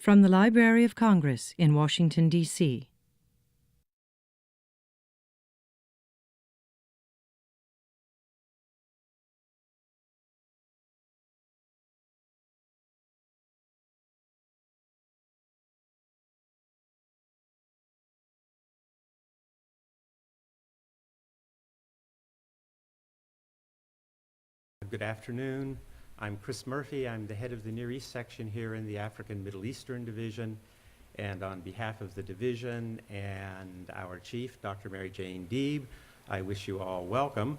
From the Library of Congress in Washington, D.C. Good afternoon. I'm Chris Murphy. I'm the head of the Near East section here in the African Middle Eastern Division. And on behalf of the division and our chief, Dr. Mary Jane Deeb, I wish you all welcome.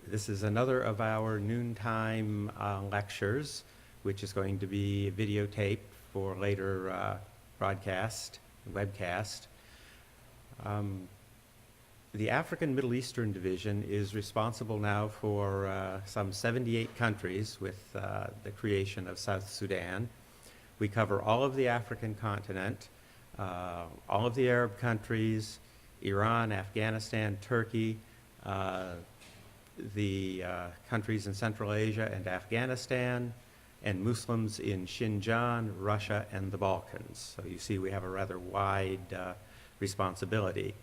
This is another of our noontime lectures, which is going to be videotaped for later broadcast, webcast. The African Middle Eastern Division is responsible now for some 78 countries with the creation of South Sudan. We cover all of the African continent, all of the Arab countries, Iran, Afghanistan, Turkey, the countries in Central Asia and Afghanistan, and Muslims in Xinjiang, Russia, and the Balkans. So you see we have a rather wide responsibility.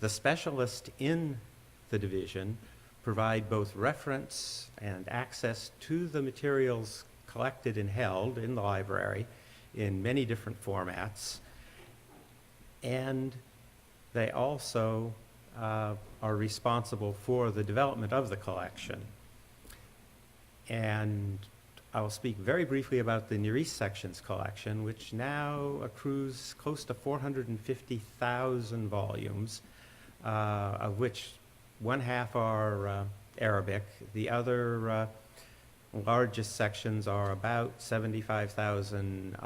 The specialists in the division provide both reference and access to the materials collected and held in the library in many different formats, and they also are responsible for the development of the collection. And I'll speak very briefly about the Near East section's collection, which now accrues close to 450,000 volumes, of which one half are Arabic. The other largest sections are about 75,000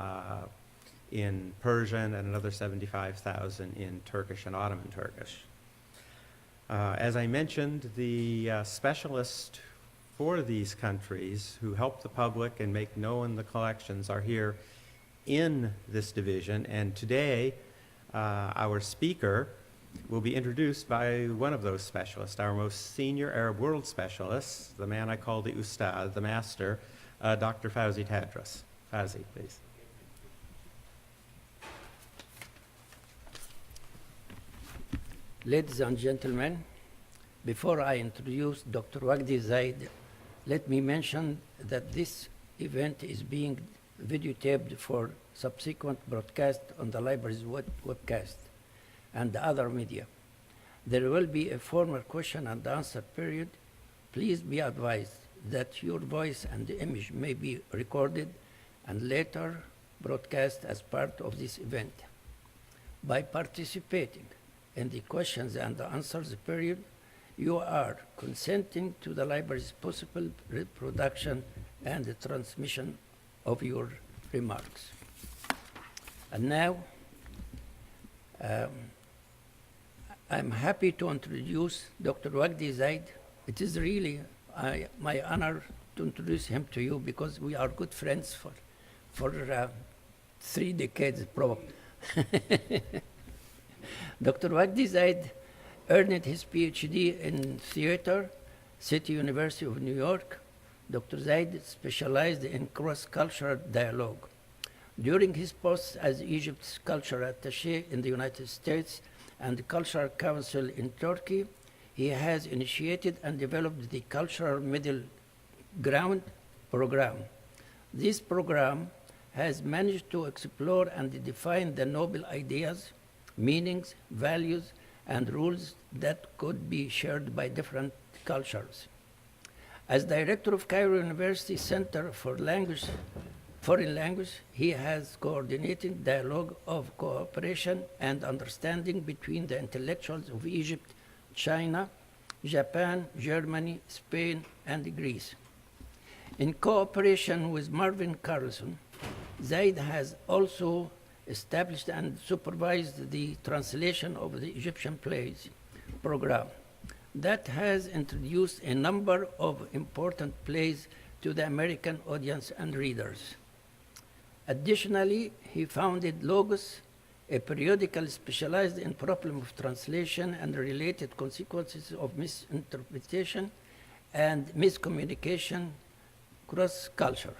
in Persian and another 75,000 in Turkish and Ottoman Turkish. As I mentioned, the specialists for these countries who help the public and make known the collections are here in this division, and today our speaker will be introduced by one of those specialists, our most senior Arab world specialist, the man I call the Ustad, the master, Dr. Fawzi Tadros. Fawzi, please. Ladies and gentlemen, before I introduce Dr. Wagdi Zeid, let me mention that this event is being videotaped for subsequent broadcast on the library's webcast and the other media. There will be a formal question and answer period. Please be advised that your voice and the image may be recorded and later broadcast as part of this event. By participating in the questions and the answers period, you are consenting to the library's possible reproduction and the transmission of your remarks. And now, I'm happy to introduce Dr. Wagdi Zeid. It is really my honor to introduce him to you because we are good friends for 3 decades probably. Dr. Wagdi Zeid earned his PhD in theater, City University of New York. Dr. Zeid specialized in cross-cultural dialogue. During his post as Egypt's cultural attaché in the United States and the Cultural Council in Turkey, he has initiated and developed the Cultural Middle Ground program. This program has managed to explore and define the noble ideas, meanings, values, and rules that could be shared by different cultures. As director of Cairo University Center for Foreign Language, he has coordinated dialogue of cooperation and understanding between the intellectuals of Egypt, China, Japan, Germany, Spain, and Greece. In cooperation with Marvin Carlson, Zeid has also established and supervised the translation of the Egyptian plays program that has introduced a number of important plays to the American audience and readers. Additionally, he founded Logos, a periodical specialized in problem of translation and related consequences of misinterpretation and miscommunication cross-culture.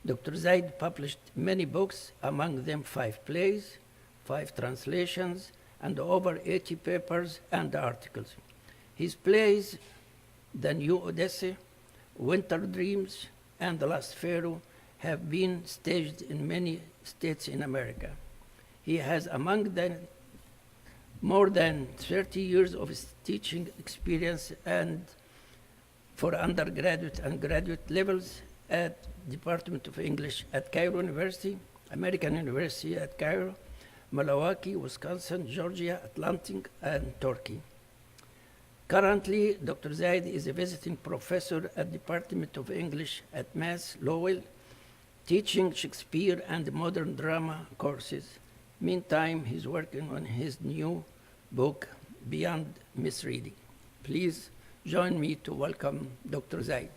Dr. Zeid published many books, among them 5 plays, 5 translations, and over 80 papers and articles. His plays, The New Odyssey, Winter Dreams, and The Last Pharaoh, have been staged in many states in America. He has among them more than 30 years of teaching experience and for undergraduate and graduate levels at Department of English at Cairo University, American University at Cairo, Milwaukee, Wisconsin, Georgia, Atlantic, and Turkey. Currently, Dr. Zeid is a visiting professor at Department of English at Mass Lowell, teaching Shakespeare and modern drama courses. Meantime, he's working on his new book, Beyond Misreading. Please join me to welcome Dr. Zeid.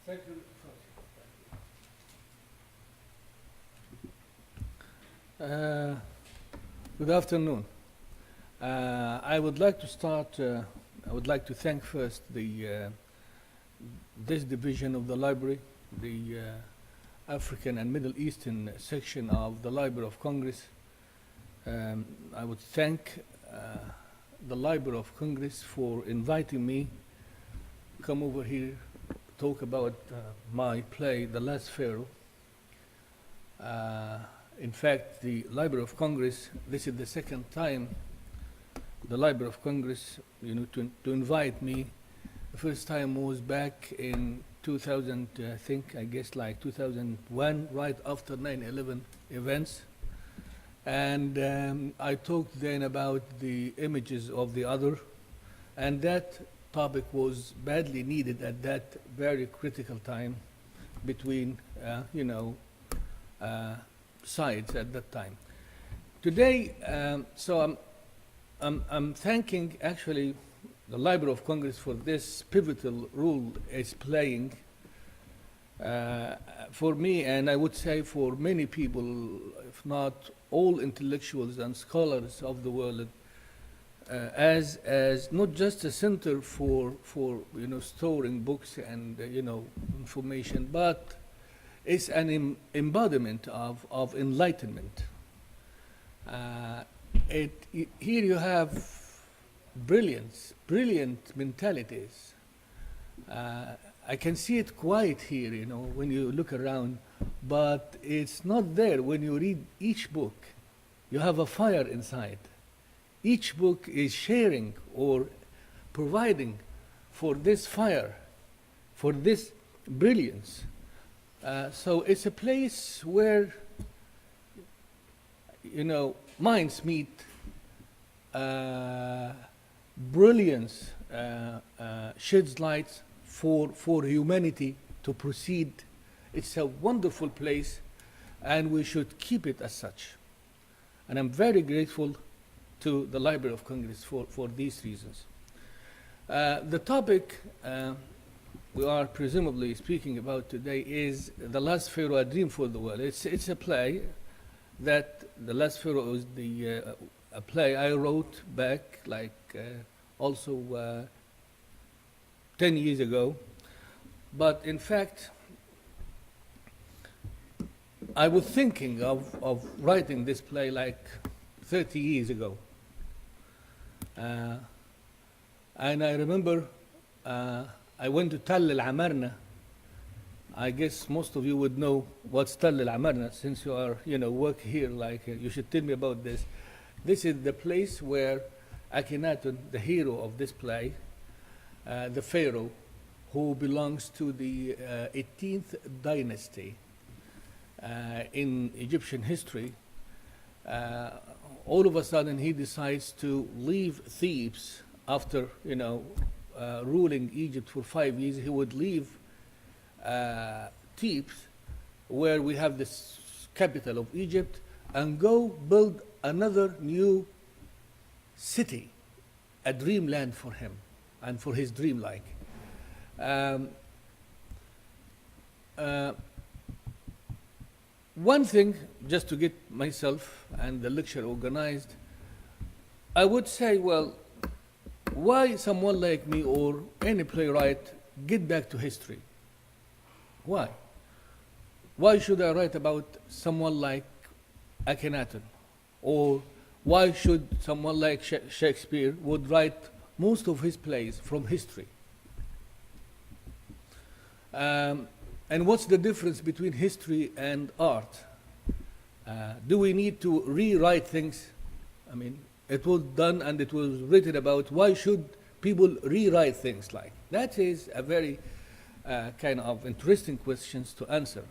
Thank you. Good afternoon. I would like to start, I would like to thank first this division of the library, the African and Middle Eastern section of the Library of Congress. I would thank the Library of Congress for inviting me to come over here, talk about my play, The Last Pharaoh. In fact, the Library of Congress, this is the second time the Library of Congress, to invite me. The first time was back in 2000, I guess like 2001, right after 9/11 events. And I talked then about the images of the other, and that topic was badly needed at that very critical time between, sides at that time. Today, so I'm thanking actually the Library of Congress for this pivotal role it's playing for me, and I would say for many people, if not all intellectuals and scholars of the world, as not just a center for storing books and information, but it's an embodiment of enlightenment. Here you have brilliant mentalities. I can see it quite here, when you look around, but it's not there when you read each book. You have a fire inside. Each book is sharing or providing for this fire, for this brilliance. So it's a place where, minds meet, brilliance sheds light for humanity to proceed. It's a wonderful place, and we should keep it as such. And I'm very grateful to the Library of Congress for these reasons. The topic we are presumably speaking about today is The Last Pharaoh, A Dream for the World. It's a play that The Last Pharaoh is a play I wrote back also 10 years ago. But in fact, I was thinking of writing this play like 30 years ago. And I remember I went to Tall al-Amarna. I guess most of you would know what's Tall al-Amarna, since you are, work here, you should tell me about this. This is the place where Akhenaten, the hero of this play, the Pharaoh, who belongs to the 18th dynasty in Egyptian history, all of a sudden he decides to leave Thebes after, ruling Egypt for 5 years. He would leave Thebes, where we have this capital of Egypt, and go build another new city, a dreamland for him and for his dreamlike. One thing, just to get myself and the lecture organized, I would say, well, why someone like me or any playwright get back to history? Why? Why should I write about someone like Akhenaten? Or why should someone like Shakespeare would write most of his plays from history? And what's the difference between history and art? Do we need to rewrite things? I mean, it was done and it was written about. Why should people rewrite things like? That is a very kind of interesting questions to answer.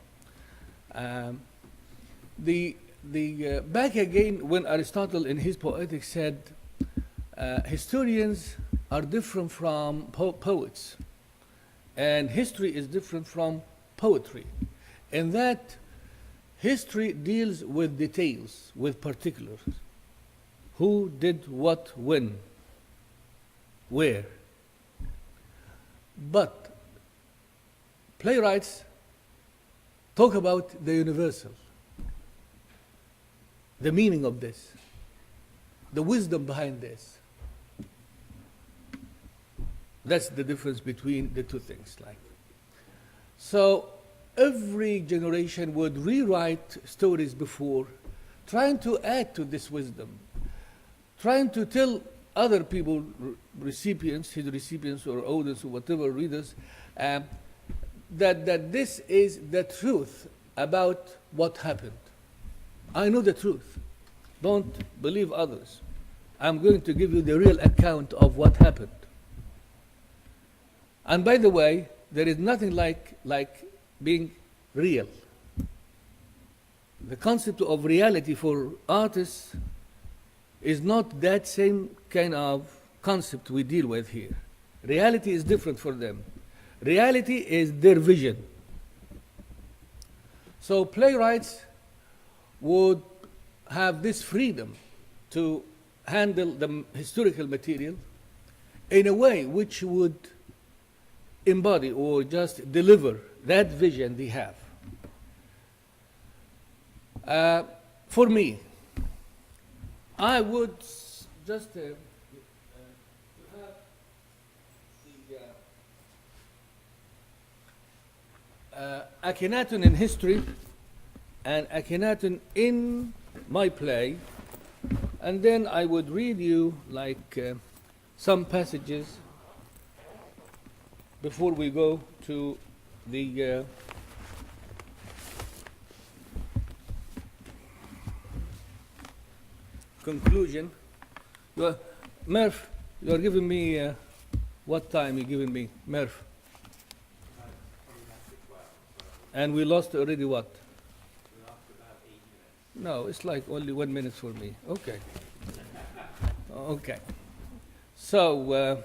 Back again, when Aristotle in his Poetics said, historians are different from poets, and history is different from poetry, and that history deals with details, with particulars. Who did what, when, where. But playwrights talk about the universal, the meaning of this, the wisdom behind this. That's the difference between the two things. Like, so every generation would rewrite stories before, trying to add to this wisdom, trying to tell other people, recipients, his recipients or audience or whatever, readers, that this is the truth about what happened. I know the truth. Don't believe others. I'm going to give you the real account of what happened. And by the way, there is nothing like being real. The concept of reality for artists is not that same kind of concept we deal with here. Reality is different for them. Reality is their vision. So playwrights would have this freedom to handle the historical material in a way which would embody or just deliver that vision they have. For me, I would just have Akhenaten in history and Akhenaten in my play, and then I would read you like some passages before we go to the conclusion. Murph, you are giving me what time? You giving me, Murph? And we lost already what? We lost about 8 minutes. No, it's like only 1 minute for me. Okay. Okay. So,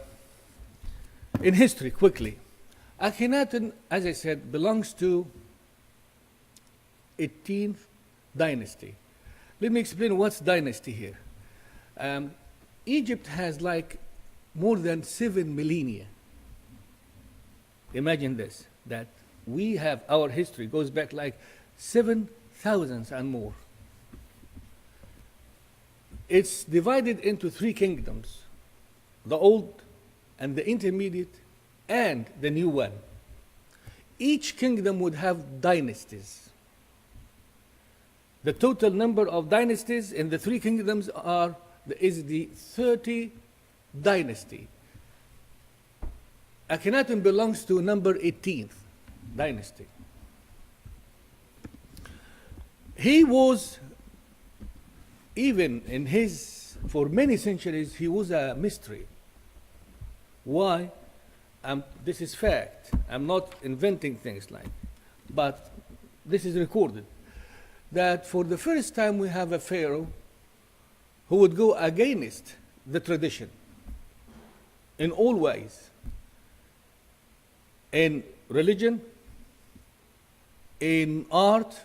in history, quickly, Akhenaten, as I said, belongs to 18th dynasty. Let me explain what's dynasty here. Egypt has like more than 7 millennia. Imagine this, that we have, our history goes back like 7,000 and more. It's divided into 3 kingdoms, the old and the intermediate and the new one. Each kingdom would have dynasties. The total number of dynasties in the 3 kingdoms is the 30 dynasty. Akhenaten belongs to number 18th dynasty. He was, even in his, for many centuries, he was a mystery. Why? This is fact. I'm not inventing things like, but this is recorded. That for the first time we have a Pharaoh who would go against the tradition in all ways. In religion, in art,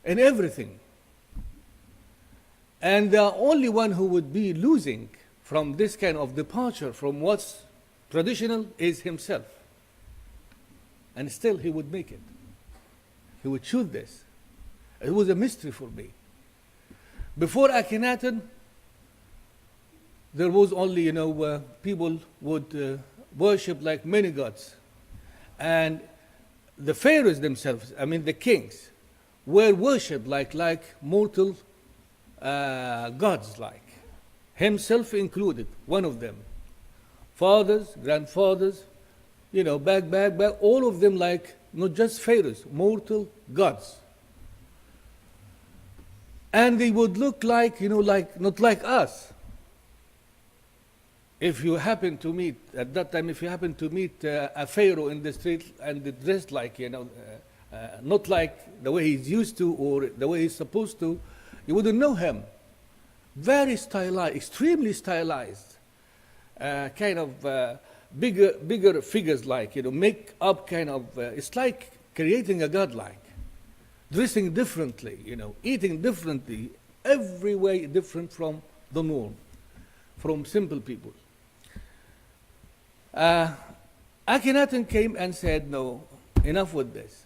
in everything. And the only one who would be losing from this kind of departure from what's traditional is himself. And still he would make it. He would choose this. It was a mystery for me. Before Akhenaten, there was only, people would worship like many gods. And the pharaohs themselves, I mean the kings, were worshipped like mortal gods, like himself included, one of them. Fathers, grandfathers, back, all of them like not just pharaohs, mortal gods. And they would look like, not like us. If you happen to meet, at that time, if you happen to meet a pharaoh in the street and dressed like, not like the way he's used to or the way he's supposed to, you wouldn't know him. Very stylized, extremely stylized, kind of bigger figures like, make up kind of, it's like creating a godlike, dressing differently, eating differently, every way different from the norm, from simple people. Akhenaten came and said, no, enough with this.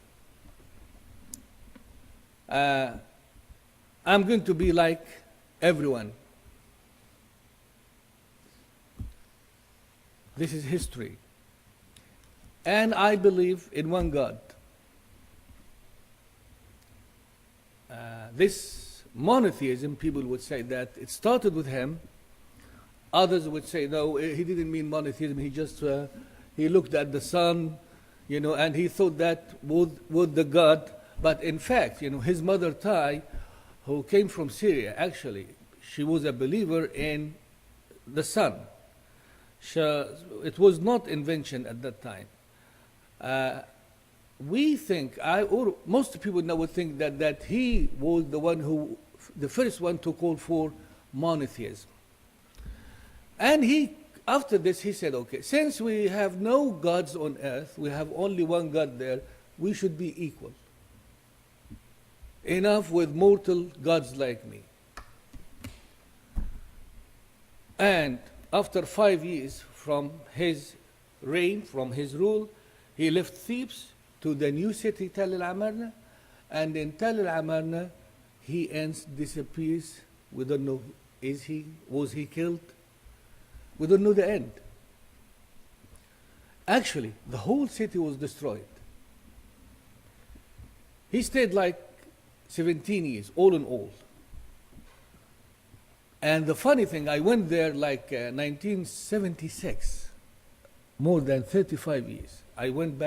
I'm going to be like everyone. This is history. And I believe in one God. This monotheism, people would say that it started with him. Others would say, no, he didn't mean monotheism. He just, he looked at the sun, and he thought that was the God. But in fact, his mother Tai, who came from Syria, actually, she was a believer in the sun. It was not invention at that time. We think, or most people now would think that he was the first one to call for monotheism. And after this, he said, okay, since we have no gods on earth, we have only one God there, we should be equal. Enough with mortal gods like me. And after 5 years from his reign, from his rule, he left Thebes to the new city, Tell el-Amarna, and in Tell el-Amarna, he disappears. We don't know, was he killed? We don't know the end. Actually, the whole city was destroyed. He stayed like 17 years, all in all. And the funny thing, I went there like 1976, more than 35 years. I went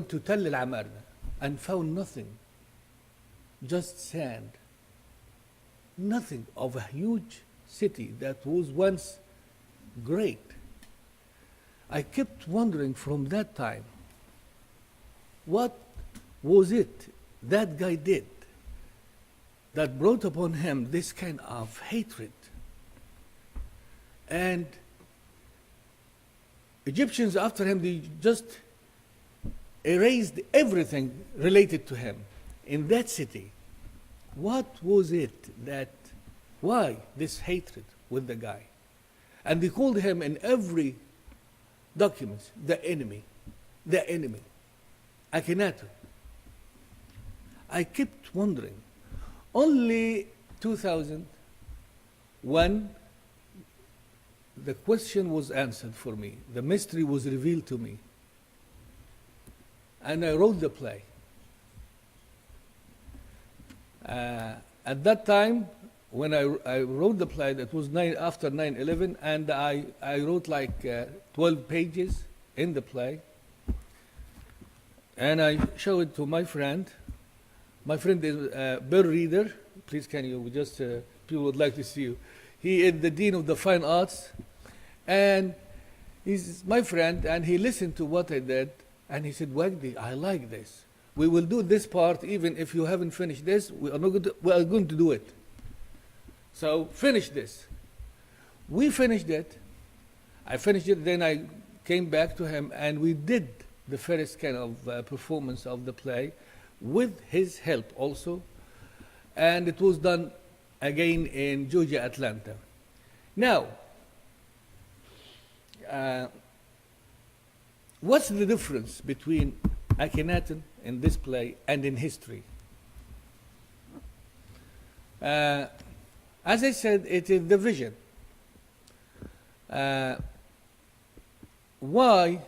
to Tell el-Amarna and found nothing, just sand. Nothing of a huge city that was once great. I kept wondering from that time, what was it that guy did that brought upon him this kind of hatred? And Egyptians after him, they just erased everything related to him in that city. What was it why this hatred with the guy? And they called him in every document, the enemy, Akhenaten. I kept wondering. Only 2001, the question was answered for me. The mystery was revealed to me. And I wrote the play. At that time, when I wrote the play, that was after 9/11, and I wrote like 12 pages in the play. And I showed it to my friend. My friend is a bird reader. Please, can you just, people would like to see you. He is the Dean of the Fine Arts. And he's my friend, and he listened to what I did, and he said, Wagdi, I like this. We will do this part even if you haven't finished this. We are going to do it. So finish this. We finished it. I finished it, then I came back to him, and we did the first kind of performance of the play with his help also. And it was done again in Georgia, Atlanta. Now, what's the difference between Akhenaten in this play and in history? As I said, it is the vision. Why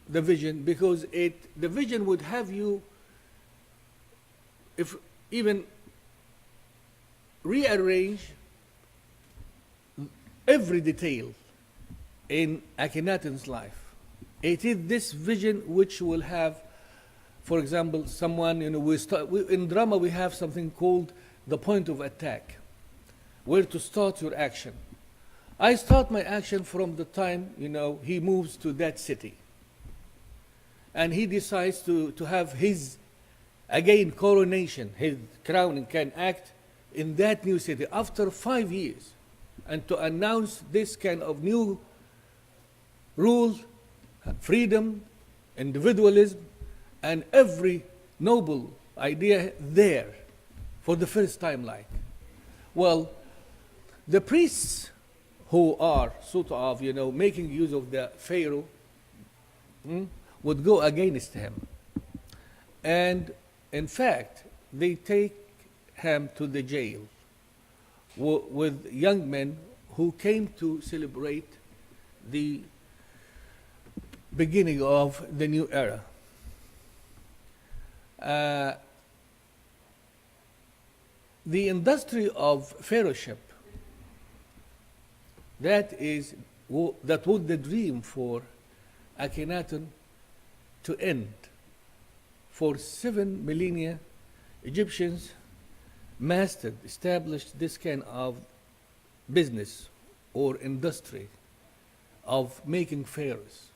the vision? Because the vision would have you, if even rearrange every detail in Akhenaten's life. It is this vision which will have, for example, someone, in drama we have something called the point of attack, where to start your action. I start my action from the time, he moves to that city. And he decides to have his, again, coronation, his crowning can act in that new city after 5 years. And to announce this kind of new rule, freedom, individualism, and every noble idea there for the first time like. Well, the priests who are sort of, making use of the Pharaoh would go against him. And in fact, they take him to the jail with young men who came to celebrate the beginning of the new era. The industry of pharaohship, that was the dream for Akhenaten to end. For 7 millennia, Egyptians mastered, established this kind of business or industry of making pharaohs.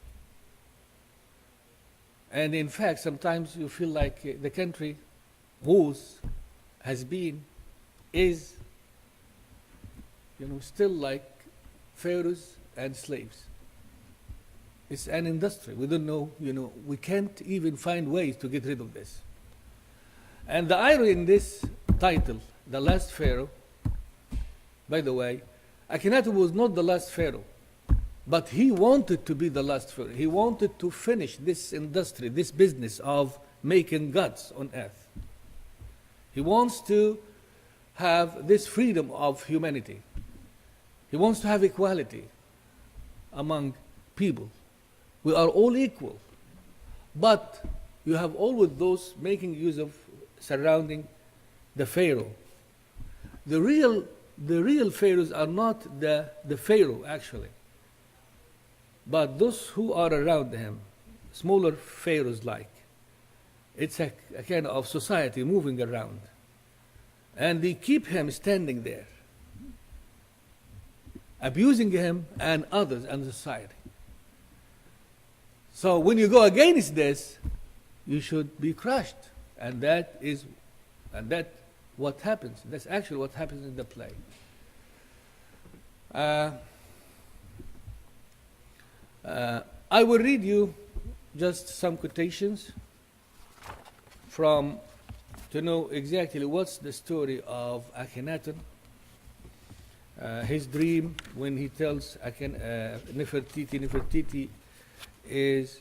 And in fact, sometimes you feel like the country has been, is, still like pharaohs and slaves. It's an industry. We don't know, we can't even find ways to get rid of this. And the irony in this title, The Last Pharaoh, by the way, Akhenaten was not the last pharaoh, but he wanted to be the last pharaoh. He wanted to finish this industry, this business of making gods on earth. He wants to have this freedom of humanity. He wants to have equality among people. We are all equal. But you have always those making use of surrounding the Pharaoh. The real pharaohs are not the Pharaoh, actually, but those who are around him, smaller pharaohs like. It's a kind of society moving around. And they keep him standing there, abusing him and others and society. So when you go against this, you should be crushed. And that what happens. That's actually what happens in the play. I will read you just some quotations to know exactly what's the story of Akhenaten. His dream when he tells Nefertiti is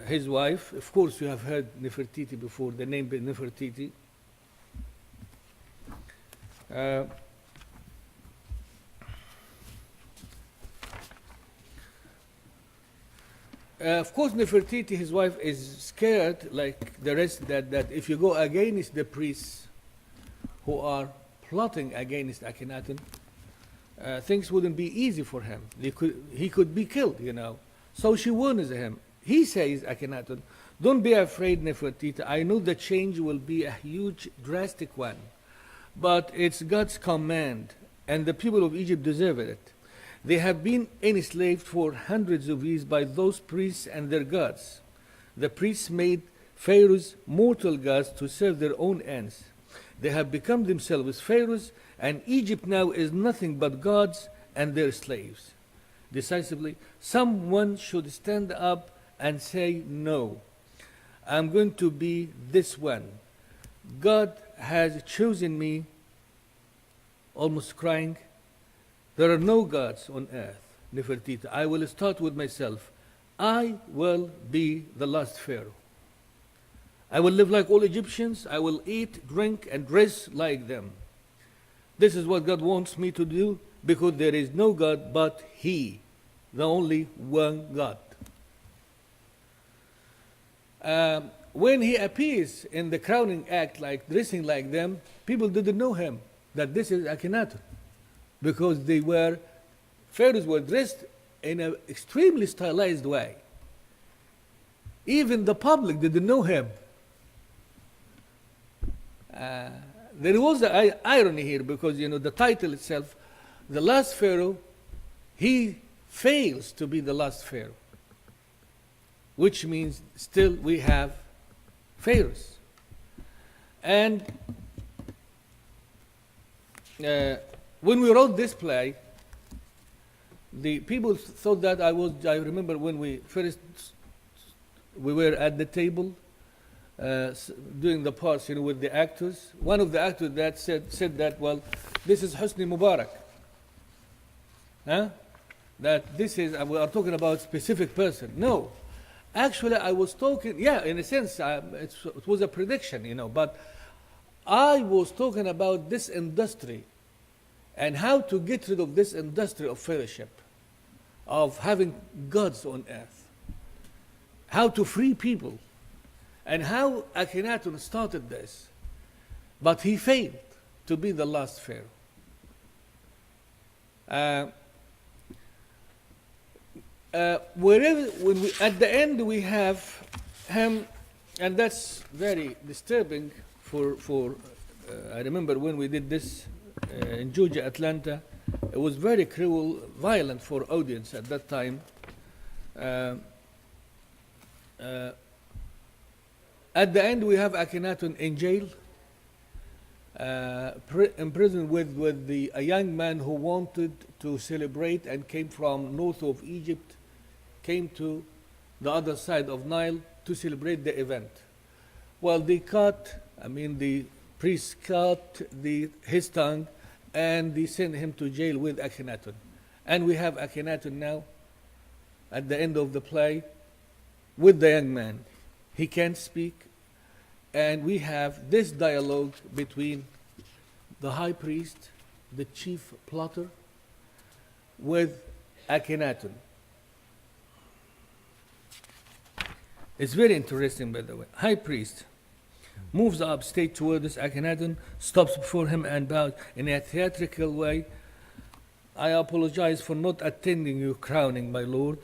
his wife. Of course, you have heard Nefertiti before, the name Nefertiti. Of course, Nefertiti, his wife, is scared, like the rest, that if you go against the priests who are plotting against Akhenaten, things wouldn't be easy for him. He could be killed, So she warns him. He says, Akhenaten, don't be afraid, Nefertiti. I know the change will be a huge, drastic one. But it's God's command, and the people of Egypt deserve it. They have been enslaved for hundreds of years by those priests and their gods. The priests made pharaohs mortal gods to serve their own ends. They have become themselves pharaohs, and Egypt now is nothing but gods and their slaves. Decisively, someone should stand up and say, no, I'm going to be this one. God has chosen me, almost crying. There are no gods on earth, Nefertiti. I will start with myself. I will be the last pharaoh. I will live like all Egyptians. I will eat, drink, and dress like them. This is what God wants me to do, because there is no God but He, the only one God. When He appears in the crowning act, like dressing like them, people didn't know Him, that this is Akhenaten, because pharaohs were dressed in an extremely stylized way. Even the public didn't know Him. There was an irony here, because the title itself, the last Pharaoh, he fails to be the last Pharaoh, which means still we have pharaohs. And when we wrote this play, the people thought that I remember when we were at the table doing the parts, with the actors. One of the actors that said that, well, this is Hosni Mubarak. That this is, we are talking about a specific person. No. Actually, I was talking, in a sense, it was a prediction, but I was talking about this industry and how to get rid of this industry of fellowship, of having gods on earth, how to free people, and how Akhenaten started this. But he failed to be the last Pharaoh. At the end we have him, and that's very disturbing for I remember when we did this in Georgia, Atlanta, it was very cruel, violent for audience at that time. At the end we have Akhenaten in jail, imprisoned with a young man who wanted to celebrate and came from north of Egypt, came to the other side of Nile to celebrate the event. Well, the priests cut his tongue, and they sent him to jail with Akhenaten. And we have Akhenaten now at the end of the play with the young man. He can't speak, and we have this dialogue between the high priest, the chief plotter, with Akhenaten. It's very interesting, by the way. High priest moves up stage towards Akhenaten, stops before him and bows in a theatrical way. I apologize for not attending your crowning, my lord.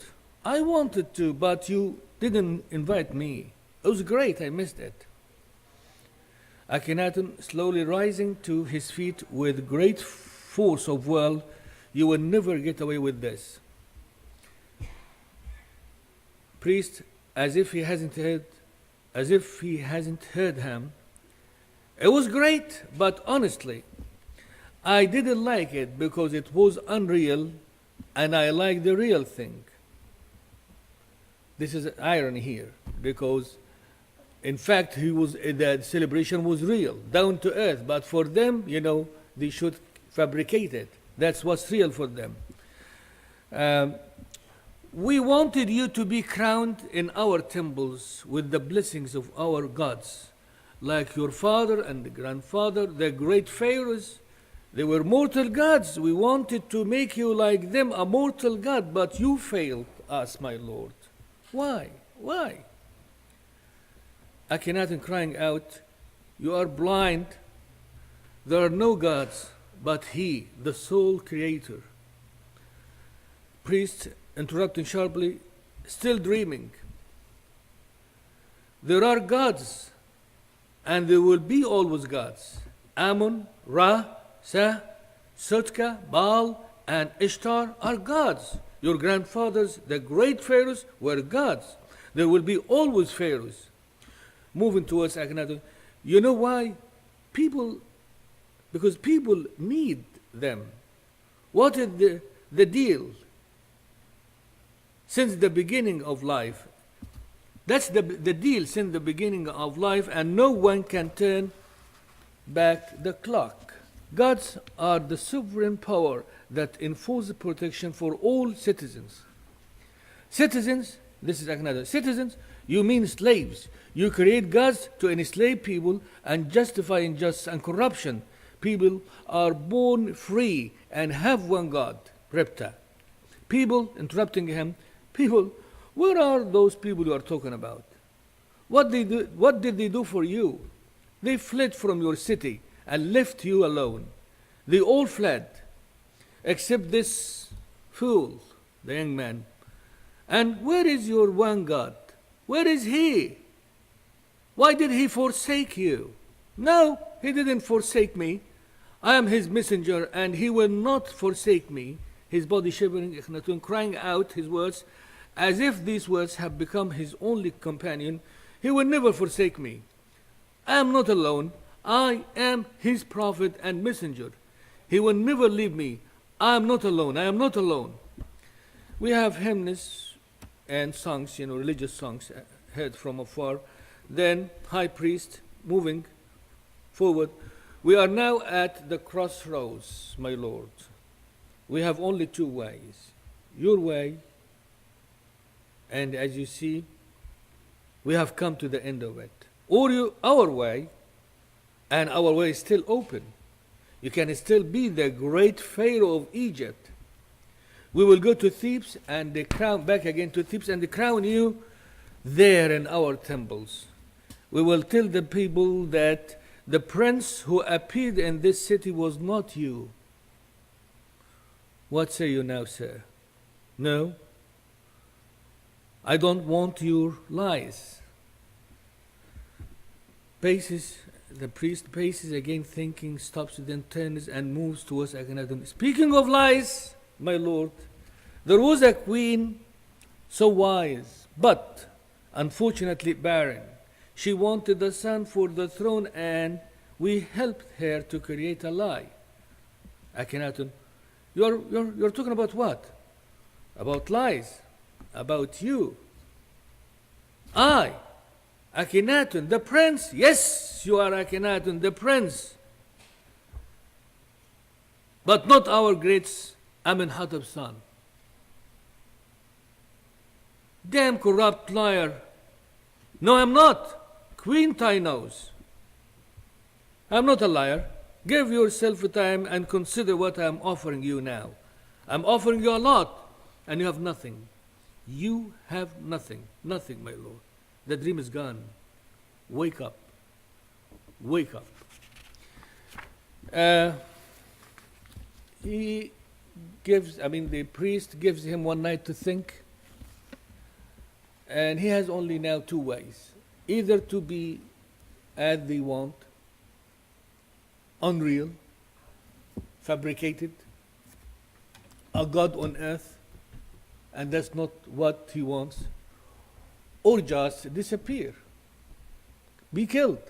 I wanted to, but you didn't invite me. It was great, I missed it. Akhenaten slowly rising to his feet with great force of will. You will never get away with this. Priest, as if he hasn't heard him. It was great, but honestly, I didn't like it because it was unreal, and I like the real thing. This is an irony here, because in fact the celebration was real, down to earth, but for them, they should fabricate it. That's what's real for them. We wanted you to be crowned in our temples with the blessings of our gods, like your father and the grandfather, the great pharaohs. They were mortal gods. We wanted to make you like them, a mortal god, but you failed us, my lord. Why? Why? Akhenaten crying out, you are blind. There are no gods but He, the sole creator. Priest interrupting sharply, still dreaming. There are gods, and there will be always gods. Ammon, Ra, Sah, Sotka, Baal, and Ishtar are gods. Your grandfathers, the great pharaohs, were gods. There will be always pharaohs. Moving towards Akhenaten. You know why? Because people need them. What is the deal? Since the beginning of life. That's the deal since the beginning of life, and no one can turn back the clock. Gods are the sovereign power that enforces protection for all citizens. Citizens, this is Akhenaten. Citizens, you mean slaves. You create gods to enslave people and justify injustice and corruption. People are born free and have one God, Repta. People, interrupting him, people, where are those people you are talking about? What did they do for you? They fled from your city and left you alone. They all fled, except this fool, the young man. And where is your one God? Where is he? Why did he forsake you? No, he didn't forsake me. I am his messenger, and he will not forsake me. His body shivering, Akhenaten, crying out his words, as if these words have become his only companion. He will never forsake me. I am not alone. I am his prophet and messenger. He will never leave me. I am not alone. I am not alone. We have hymns and songs, religious songs heard from afar. Then, high priest moving forward. We are now at the crossroads, my Lord. We have only two ways. Your way, and as you see, we have come to the end of it. Or our way, and our way is still open. You can still be the great Pharaoh of Egypt. We will go to Thebes and back again to Thebes and crown you there in our temples. We will tell the people that the prince who appeared in this city was not you. What say you now, sir? No? I don't want your lies. The priest paces again, thinking, stops, then turns and moves towards Akhenaten. Speaking of lies, my lord, there was a queen so wise, but unfortunately barren. She wanted a son for the throne, and we helped her to create a lie. Akhenaten, you're talking about what? About lies. About you. I, Akhenaten, the prince. Yes, you are Akhenaten, the prince. But not our great Amenhotep's son. Damn corrupt liar. No, I'm not. Queen Tai knows. I'm not a liar. Give yourself time and consider what I'm offering you now. I'm offering you a lot, and you have nothing. You have nothing. Nothing, my lord. The dream is gone. Wake up. Wake up. The priest gives him one night to think, and he has only now two ways. Either to be as they want, unreal, fabricated, a god on earth, and that's not what he wants, or just disappear, be killed.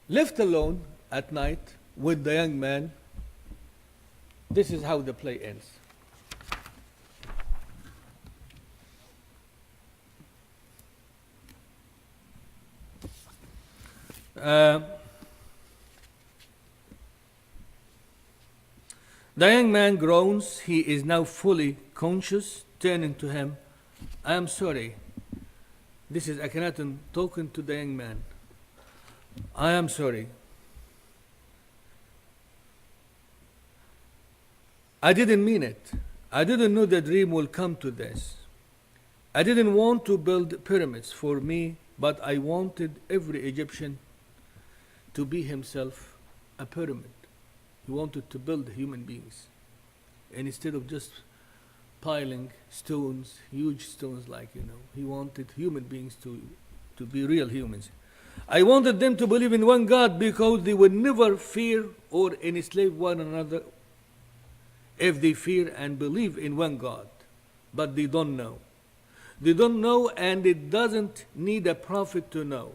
Left alone at night with the young man, this is how the play ends. The young man groans. He is now fully conscious, turning to him. I am sorry. This is Akhenaten talking to the young man. I am sorry. I didn't mean it. I didn't know the dream will come to this. I didn't want to build pyramids for me, but I wanted every Egyptian to be himself a pyramid. He wanted to build human beings. And instead of just piling stones, huge stones he wanted human beings to be real humans. I wanted them to believe in one God because they would never fear or enslave one another if they fear and believe in one God. But they don't know. They don't know, and it doesn't need a prophet to know.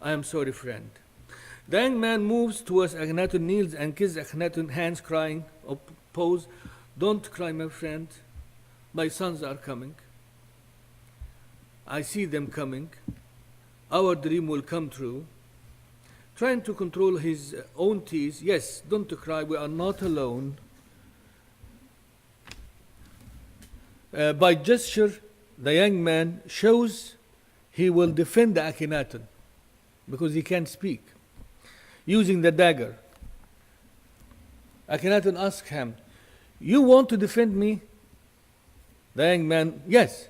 I am sorry, friend. The young man moves towards Akhenaten, kneels and kisses Akhenaten's hands, crying, pose. Don't cry, my friend. My sons are coming. I see them coming. Our dream will come true. Trying to control his own tears. Yes, don't cry. We are not alone. By gesture, the young man shows he will defend Akhenaten. because he can't speak, using the dagger. Akhenaten asked him, "You want to defend me?" The young man, "Yes."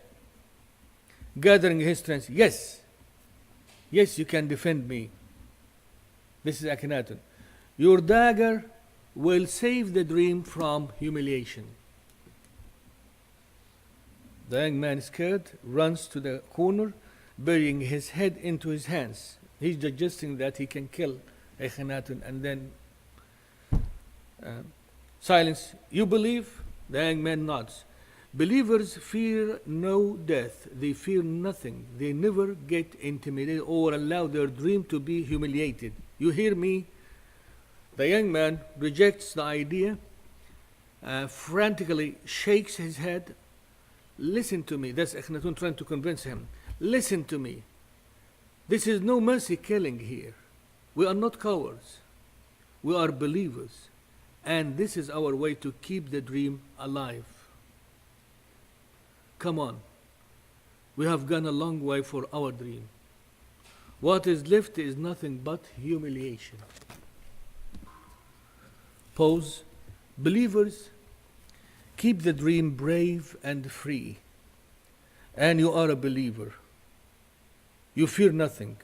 Gathering his strength, "Yes. Yes, you can defend me." This is Akhenaten. "Your dagger will save the dream from humiliation." The young man, scared, runs to the corner, burying his head into his hands. He's suggesting that he can kill Akhenaten and then silence. "You believe?" The young man nods. "Believers fear no death. They fear nothing. They never get intimidated or allow their dream to be humiliated. You hear me?" The young man rejects the idea, frantically shakes his head. "Listen to me." That's Akhenaten trying to convince him. "Listen to me. This is no mercy killing here. We are not cowards. We are believers. And this is our way to keep the dream alive. Come on. We have gone a long way for our dream. What is left is nothing but humiliation." Pause. Believers keep the dream brave and free. And you are a believer. You fear nothing.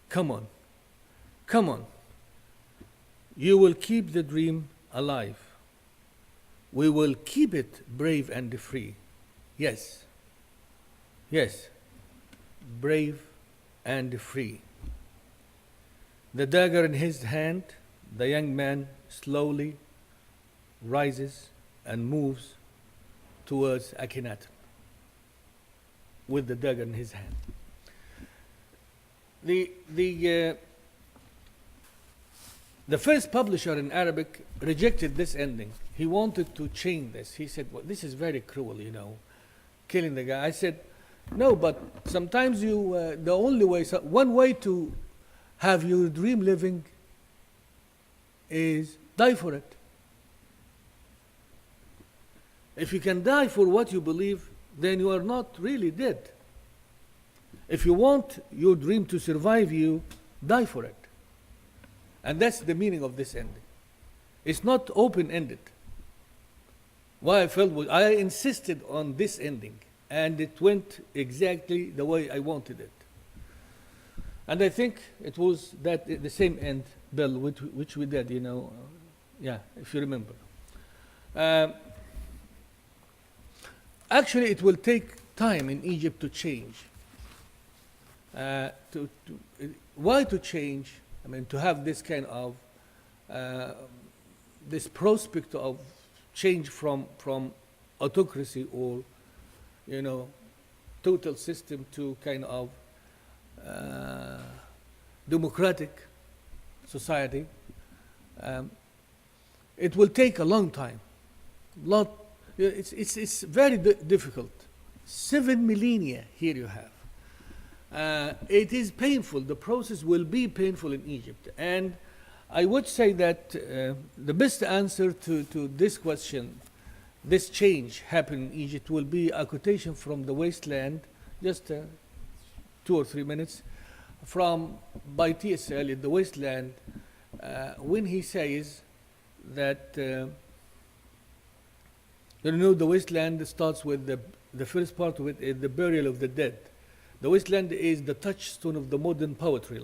Come on. Come on. You will keep the dream alive. We will keep it brave and free. Yes. Yes. Brave and free. The dagger in his hand, the young man slowly rises and moves towards Akhenaten with the dagger in his hand. The first publisher in Arabic rejected this ending. He wanted to change this. He said, "Well, this is very cruel, killing the guy." I said, "No, but sometimes the only way, one way to have your dream living is die for it. If you can die for what you believe, then you are not really dead. If you want your dream to survive you, die for it." And that's the meaning of this ending. It's not open-ended. Why I insisted on this ending, and it went exactly the way I wanted it. And I think it was the same end, Bill, which we did, if you remember. Actually, it will take time in Egypt to change. Why to change? I mean, to have this kind of this prospect of change from autocracy or total system to kind of democratic society. It will take a long time. It's very difficult. 7 millennia here you have. It is painful. The process will be painful in Egypt. And I would say that the best answer to this question, this change happening in Egypt, will be a quotation from The Wasteland, just 2 or 3 minutes, by T.S. Eliot, The Wasteland, when he says that, the wasteland starts with the first part of it is the burial of the dead. The wasteland is the touchstone of the modern poetry,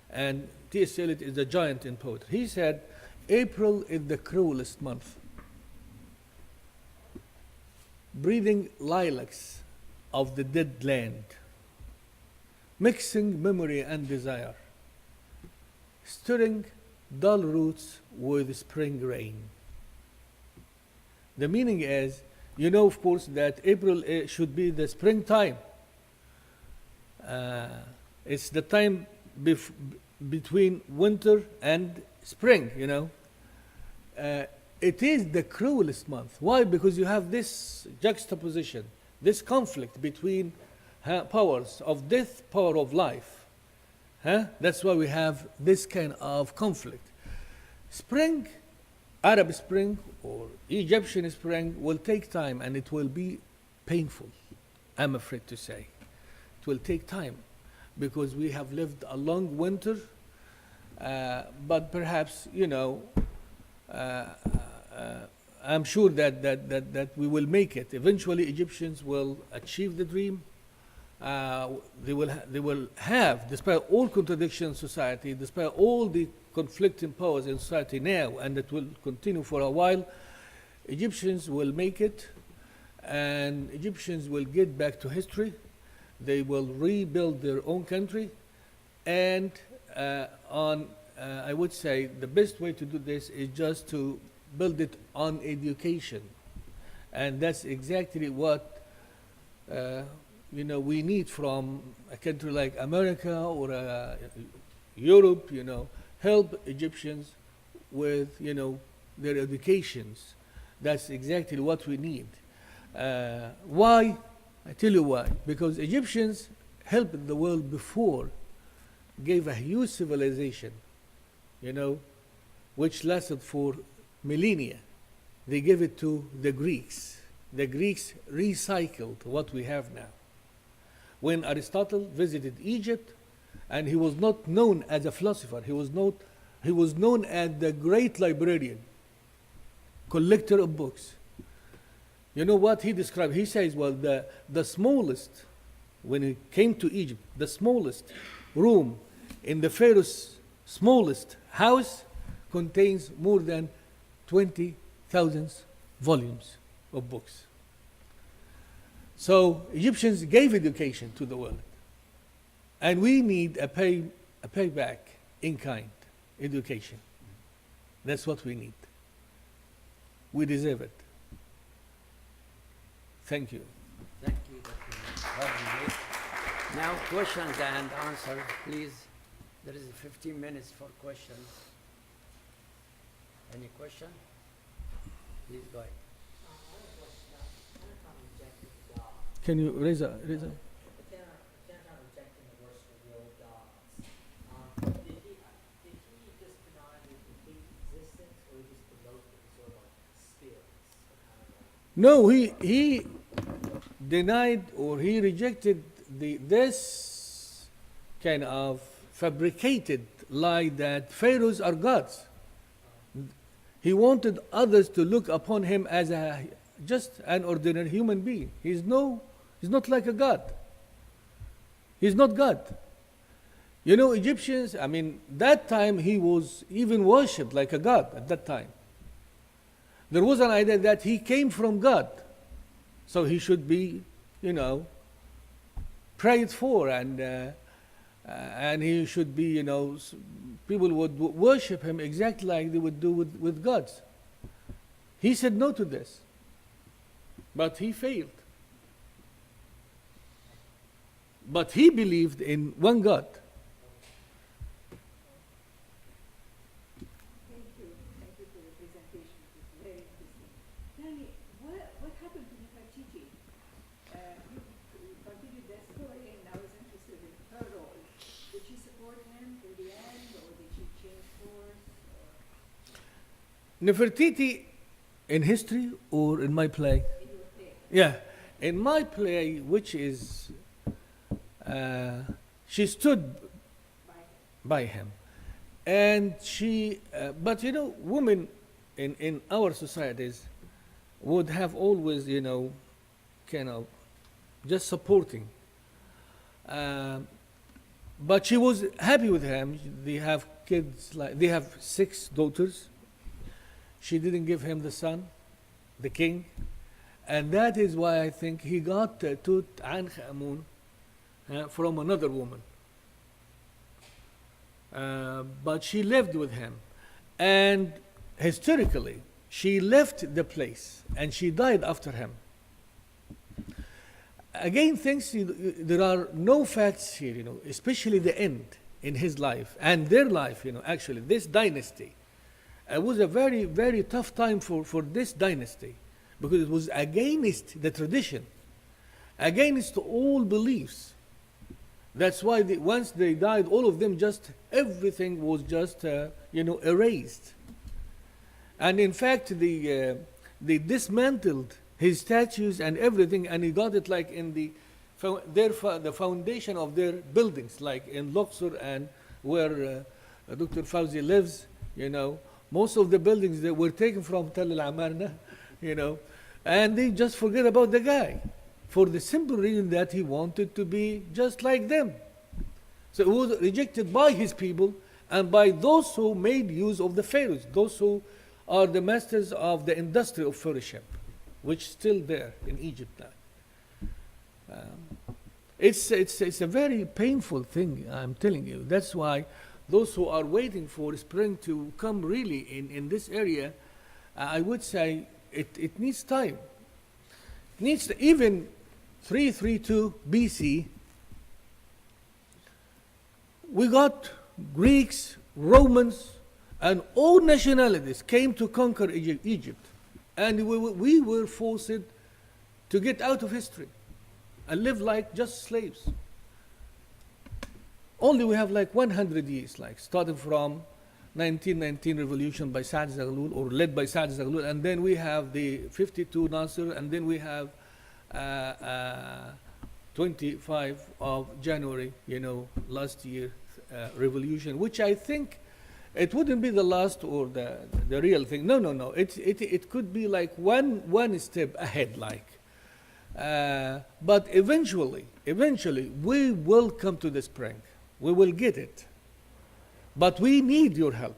and T.S. Eliot is a giant in poetry. He said, "April is the cruelest month, breathing lilacs of the dead land, mixing memory and desire, stirring dull roots with spring rain." The meaning is, of course, that April should be the springtime. It's the time between winter and spring, It is the cruelest month. Why? Because you have this juxtaposition, this conflict between powers of death, power of life. That's why we have this kind of conflict. Spring, Arab Spring or Egyptian Spring will take time, and it will be painful, I'm afraid to say. It will take time. because we have lived a long winter. But perhaps, I'm sure that we will make it. Eventually, Egyptians will achieve the dream. They will have, despite all contradictions in society, despite all the conflicting powers in society now, and that will continue for a while, Egyptians will make it, and Egyptians will get back to history. They will rebuild their own country, and I would say the best way to do this is just to build it on education. And that's exactly what we need from a country like America or Europe, help Egyptians with, their educations. That's exactly what we need. Why? I tell you why. Because Egyptians helped the world before, gave a huge civilization, which lasted for millennia. They gave it to the Greeks. The Greeks recycled what we have now. When Aristotle visited Egypt, and he was not known as a philosopher, he was known as the great librarian, collector of books. You know what he described? He says, well, the smallest, when he came to Egypt, the smallest room in the Pharaoh's smallest house contains more than 20,000 volumes of books. So Egyptians gave education to the world. And we need a payback in kind, education. That's what we need. We deserve it. Thank you. Thank you, Dr. Wagdi. Now, questions and answers, please. There is 15 minutes for questions. Any question? Please go ahead. Can you raise a? Cannot rejecting the worst revealed gods. Did he just deny the complete existence, or he just denote them sort of like spirits? No, he denied or he rejected this kind of fabricated lie that pharaohs are gods. He wanted others to look upon him as just an ordinary human being. He's not like a god. He's not God. Egyptians, that time he was even worshipped like a god at that time. There was an idea that he came from God. So he should be, prayed for, and he should be, people would worship him exactly like they would do with gods. He said no to this, but he failed. But he believed in one God. Thank you for the presentation. It was very interesting. Tell me, what happened to Nefertiti? You continued that story, and I was interested in her role. Did she support him till the end, or did she change course? Nefertiti, in history or in my play? In your play? Yeah, in my play, which is, she stood by him. And she, but women in our societies would have always, kind of just supporting. But she was happy with him. They have kids, they have 6 daughters. She didn't give him the son, the king. And that is why I think he got Tut Ankh Amun from another woman. But she lived with him. And historically, she left the place and she died after him. Again, there are no facts here, especially the end in his life and their life, actually, this dynasty. It was a very, very tough time for this dynasty because it was against the tradition, against all beliefs. That's why once they died, all of them everything was just, erased. And in fact, they dismantled his statues and everything, and he got it like in the the foundation of their buildings, like in Luxor and where Dr. Fauzi lives, most of the buildings that were taken from Tel al-Amarna, and they just forget about the guy for the simple reason that he wanted to be just like them. So he was rejected by his people and by those who made use of the pharaohs, those who are the masters of the industry of pharaohship, which is still there in Egypt now. It's a very painful thing, I'm telling you. That's why those who are waiting for spring to come really in this area, I would say it needs time. It needs even 332 BC, we got Greeks, Romans, and all nationalities came to conquer Egypt. And we were forced to get out of history and live like just slaves. Only we have like 100 years, like starting from 1919 revolution by Saad Zaghloul, or led by Saad Zaghloul, and then we have the 52 Nasser, and then we have 25 of January, last year revolution, which I think it wouldn't be the last or the real thing. No. It could be like one step ahead, like. But eventually, we will come to the spring. We will get it. But we need your help.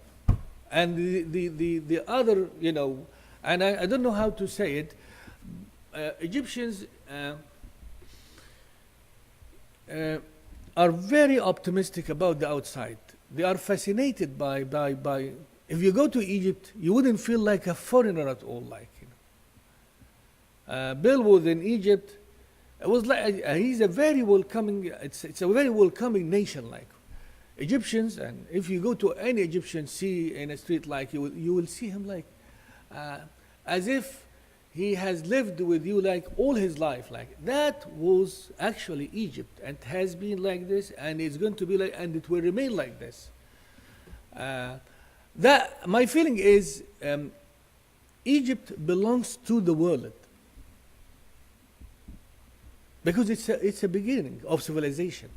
And the other, and I don't know how to say it, Egyptians are very optimistic about the outside. They are fascinated by if you go to Egypt, you wouldn't feel like a foreigner at all, like, Bill was in Egypt. It was like he's a very welcoming. It's a very welcoming nation, like Egyptians. And if you go to any Egyptian see in a street, like you will see him like as if he has lived with you like all his life. Like that was actually Egypt, and has been like this, and it's going to be like, and it will remain like this. That my feeling is Egypt belongs to the world. Because it's a beginning of civilization.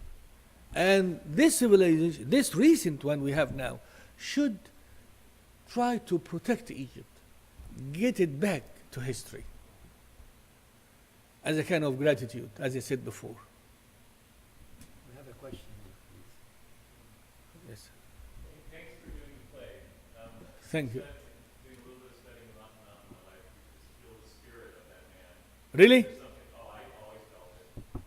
And this civilization, this recent one we have now, should try to protect Egypt, get it back to history, as a kind of gratitude, as I said before. We have a question, please. Yes. Thanks for doing the play. Thank you. Doing a little bit of studying about in my life, you just feel the spirit of that man. Really? There's something, I always felt it.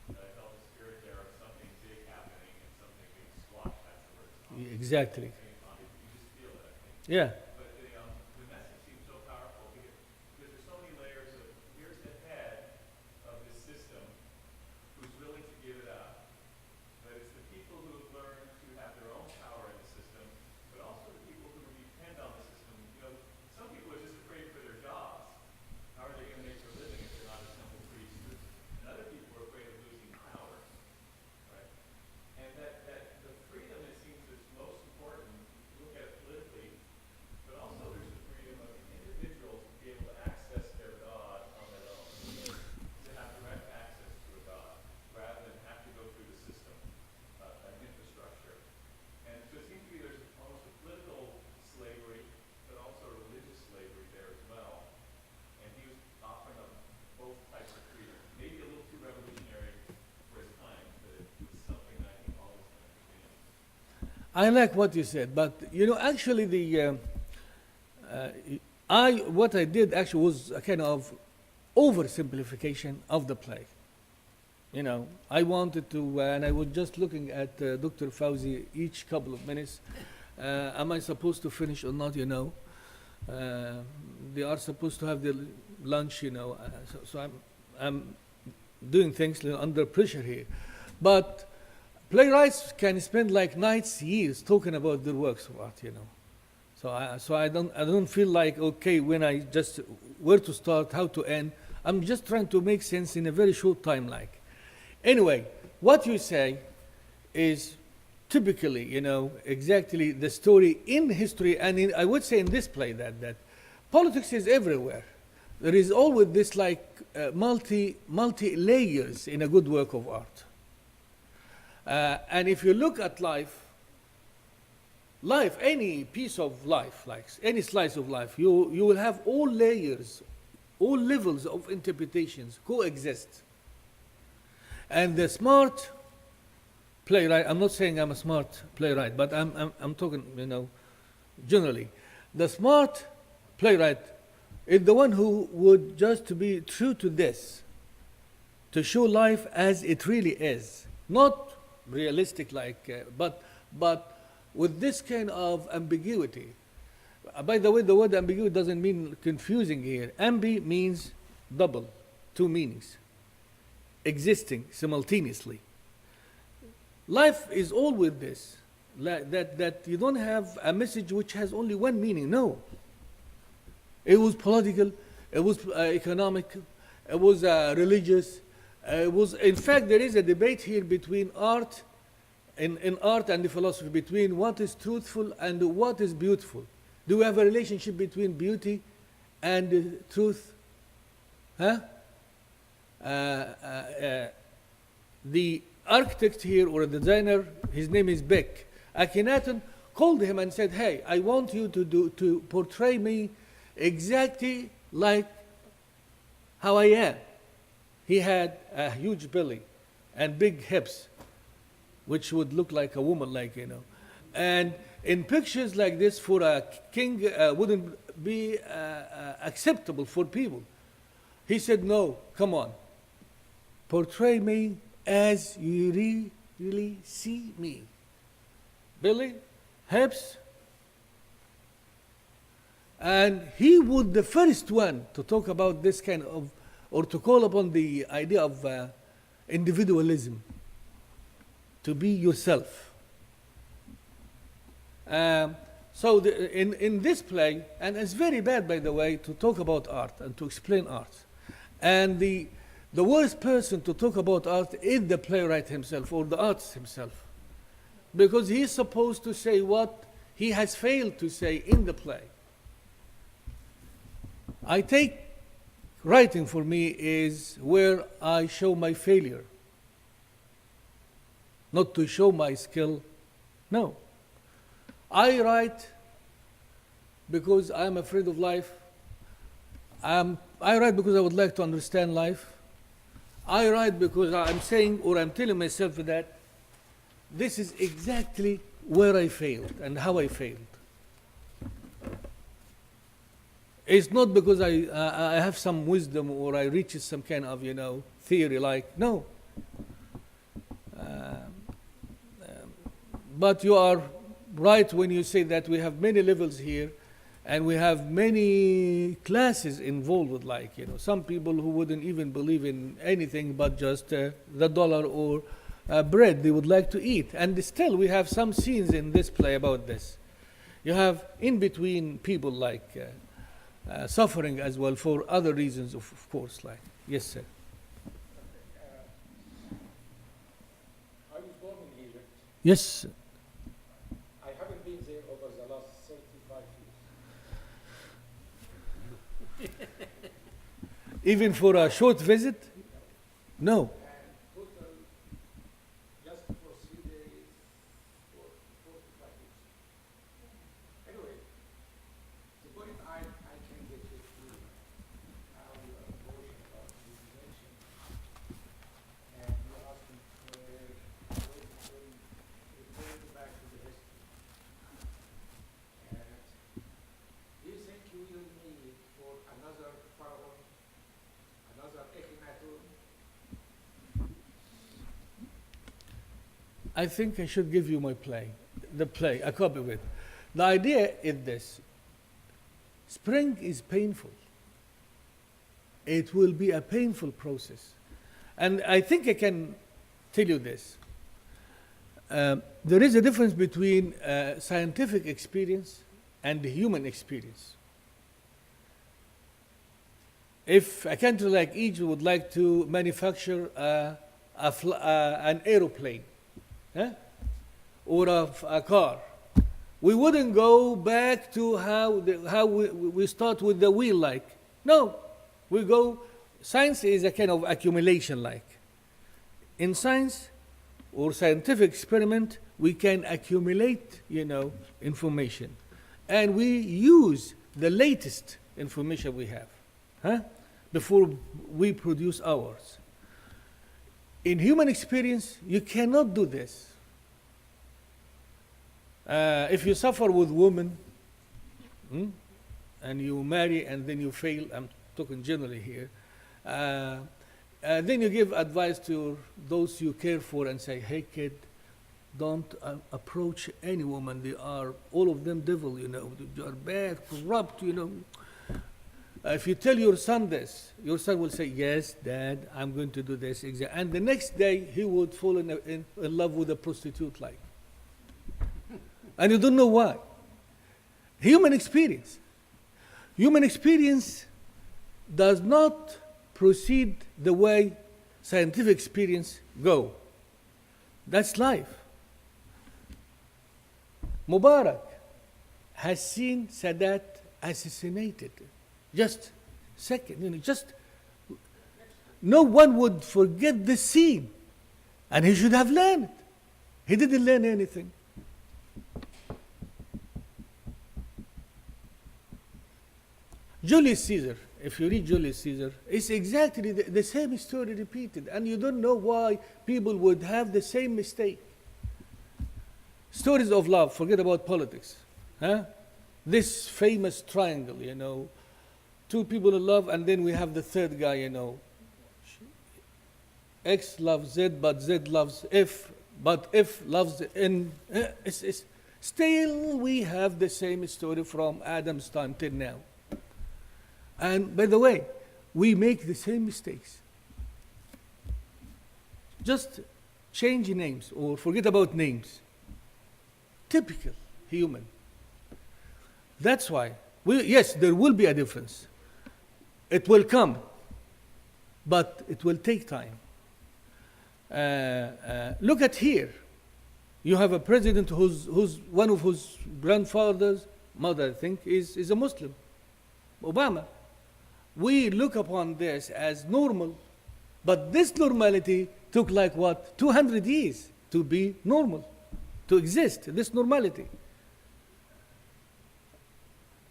I felt the spirit there of something big happening and something being squashed. That's the word. Exactly. You just feel it, I think. Yeah. But the message seems so powerful because there's so many layers of, here's the head of this system who's willing to give it up. But it's the people who have learned to have their own power in the system, but also the people who depend on the system. Some people are just afraid for their jobs. How are they going to make their living if they're not a simple priest? And other people are afraid of losing power, right? And that the freedom, it seems, is most important. Look at it politically, but also there's the freedom of the individual to be able to access their God on their own, to have direct access to a God, rather than have to go through the system, an infrastructure. And so it seems to me there's almost a political slavery, but also a religious slavery there as well. And he was offering up both types of freedom. Maybe a little too revolutionary for his time, but it was something I think all of us can understand. I like what you said, but actually what I did actually was a kind of oversimplification of the play. I wanted to, and I was just looking at Dr. Fauzi each couple of minutes. Am I supposed to finish or not? They are supposed to have their lunch. So I'm doing things under pressure here, but playwrights can spend like nights, years talking about their works of art. So I don't feel like, okay, when I just where to start, how to end. I'm just trying to make sense in a very short time, like. Anyway, what you say is typically, exactly the story in history, and I would say in this play that politics is everywhere. there is always this like multi layers in a good work of art. And if you look at life, any piece of life, like any slice of life, you will have all layers, all levels of interpretations coexist. And the smart playwright, I'm not saying I'm a smart playwright, but I'm talking, generally. The smart playwright is the one who would just be true to this, to show life as it really is, not realistic but with this kind of ambiguity. By the way, the word ambiguity doesn't mean confusing here. Ambi means double, two meanings, existing simultaneously. Life is always this, that you don't have a message which has only one meaning. No. It was political, it was economic, it was religious. In fact, there is a debate here between art, in art and the philosophy, between what is truthful and what is beautiful. Do we have a relationship between beauty and truth? Huh? The architect here, or a designer, his name is Beck. Akhenaten called him and said, hey, I want you to portray me exactly like how I am. He had a huge belly and big hips, which would look like a woman, And in pictures like this, for a king, wouldn't be acceptable for people. He said, no, come on. Portray me as you really see me. Belly, hips. And he would the first one to talk about this kind of, or to call upon the idea of individualism, to be yourself. So in this play, and it's very bad, by the way, to talk about art and to explain art. And the worst person to talk about art is the playwright himself, or the artist himself, because he is supposed to say what he has failed to say in the play. I take writing for me is where I show my failure, not to show my skill. No. I write because I'm afraid of life. I write because I would like to understand life. I write because I'm saying, or I'm telling myself that this is exactly where I failed and how I failed. It's not because I have some wisdom or I reach some kind of, theory no. But you are right when you say that we have many levels here and we have many classes involved with some people who wouldn't even believe in anything but just the dollar or bread they would like to eat. And still we have some scenes in this play about this. You have in between people suffering as well for other reasons, of course. Yes, sir. I was born in Egypt. Yes. I haven't been there over the last 35 years. Even for a short visit? No. And total, just for 3 days, for 45 years. Anyway, the point I can get it to how you are approaching about civilization, and you asked me referring back to the history. And do you think you will need for another Pharaoh, another Akhenaten? I think I should give you my play, a copy of it. The idea is this. Spring is painful. It will be a painful process. And I think I can tell you this. There is a difference between scientific experience and human experience. If a country like Egypt would like to manufacture an aeroplane, or a car, we wouldn't go back to how we start with the wheel. No, We go, science is a kind of accumulation like. In science or scientific experiment, we can accumulate, information. And we use the latest information we have, before we produce ours. In human experience, you cannot do this. If you suffer with women, and you marry and then you fail, I'm talking generally here, then you give advice to those you care for and say, hey kid, don't approach any woman. They are, all of them devil, they are bad, corrupt, If you tell your son this, your son will say, yes, Dad, I'm going to do this. And the next day, he would fall in love with a prostitute like. And you don't know why. Human experience. Human experience does not proceed the way scientific experience go. That's life. Mubarak has seen Sadat assassinated. Just second, no one would forget the scene. And he should have learned. He didn't learn anything. Julius Caesar, if you read Julius Caesar, it's exactly the same story repeated, and you don't know why people would have the same mistake. Stories of love, forget about politics. This famous triangle, two people in love, and then we have the third guy, X loves Z, but Z loves F, but F loves N. Still, we have the same story from Adam's time till now. And by the way, we make the same mistakes. Just change names or forget about names. Typical human. That's why, yes, there will be a difference. It will come, but it will take time. Look at here. You have a president who's one of whose grandfather's mother, I think, is a Muslim, Obama. We look upon this as normal, but this normality took like what? 200 years to be normal, to exist, this normality.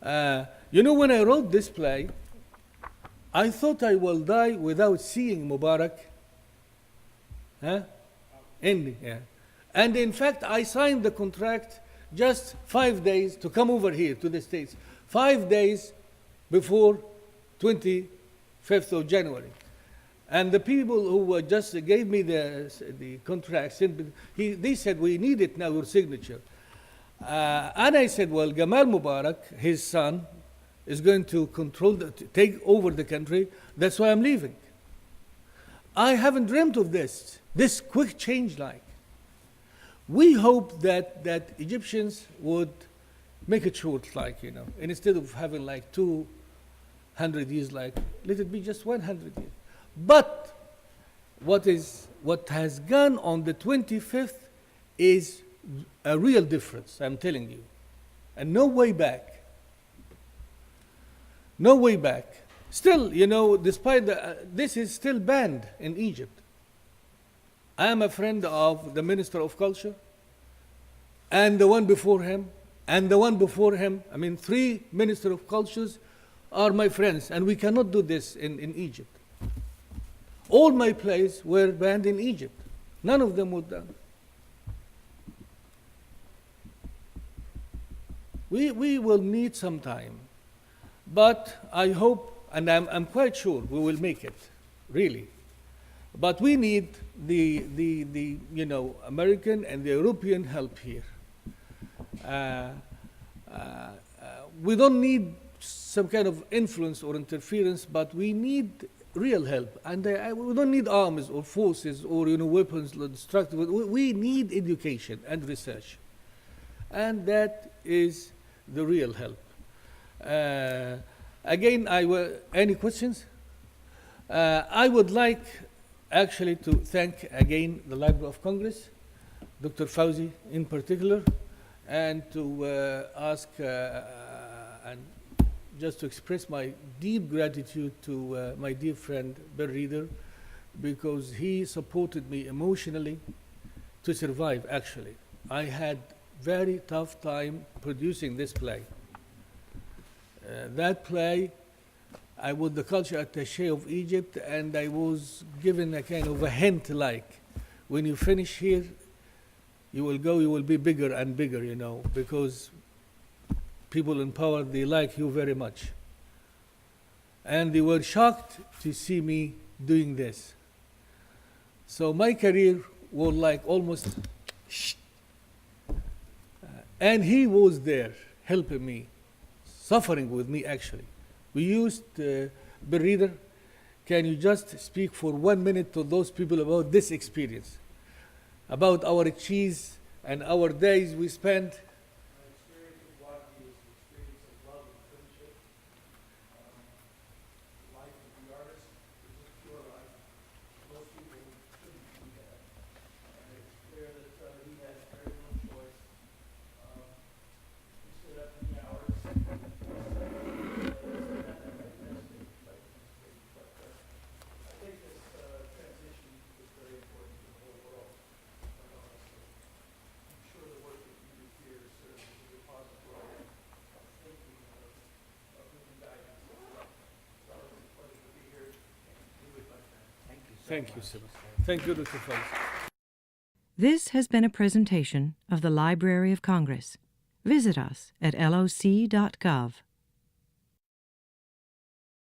When I wrote this play, I thought I will die without seeing Mubarak ending. Yeah. And in fact, I signed the contract just 5 days to come over here to the States, 5 days before 25th of January. And the people who just gave me the contract, they said, we need it now, your signature. And I said, well, Gamal Mubarak, his son, is going to take over the country. That's why I'm leaving. I haven't dreamt of this quick change like. We hope that Egyptians would make it short like, and instead of having like 200 years like, let it be just 100 years. But what has gone on the 25th is a real difference, I'm telling you. And no way back. No way back. Still, despite this is still banned in Egypt. I am a friend of the Minister of Culture, and the one before him, and the one before him. 3 Ministers of Cultures are my friends, and we cannot do this in Egypt. All my plays were banned in Egypt. None of them were done. We will need some time. But I hope, and I'm quite sure we will make it, really. But we need the American and the European help here. We don't need some kind of influence or interference, but we need real help. And we don't need armies or forces or weapons, destructive. We need education and research. And that is the real help. Again, any questions? I would like actually to thank again the Library of Congress, Dr. Fauzi in particular, and to ask and just to express my deep gratitude to my dear friend, Bill Reader, because he supported me emotionally to survive, actually. I had very tough time producing this play. That play, I was the culture attaché of Egypt, and I was given a kind of a hint like, when you finish here, you will be bigger and bigger, you know, because people in power, they like you very much. And they were shocked to see me doing this. So my career was like almost, and he was there helping me, suffering with me actually. We used, Bill Reader, can you just speak for 1 minute to those people about this experience, about our cheese and our days we spent? My experience with Wagdi is the experience of love and friendship. Life of the artist is a pure life. Most people shouldn't do that. And it's clear that he has very little choice. He stood up many hours. I think this transition is very important to the whole world, quite honestly. I'm sure the work that you do here serves as a repository of thinking, of human guidance. So it's a pleasure to be here. Be with my friend. Thank you, sir. Thank you, Dr. Faiz. This has been a presentation of the Library of Congress. Visit us at loc.gov.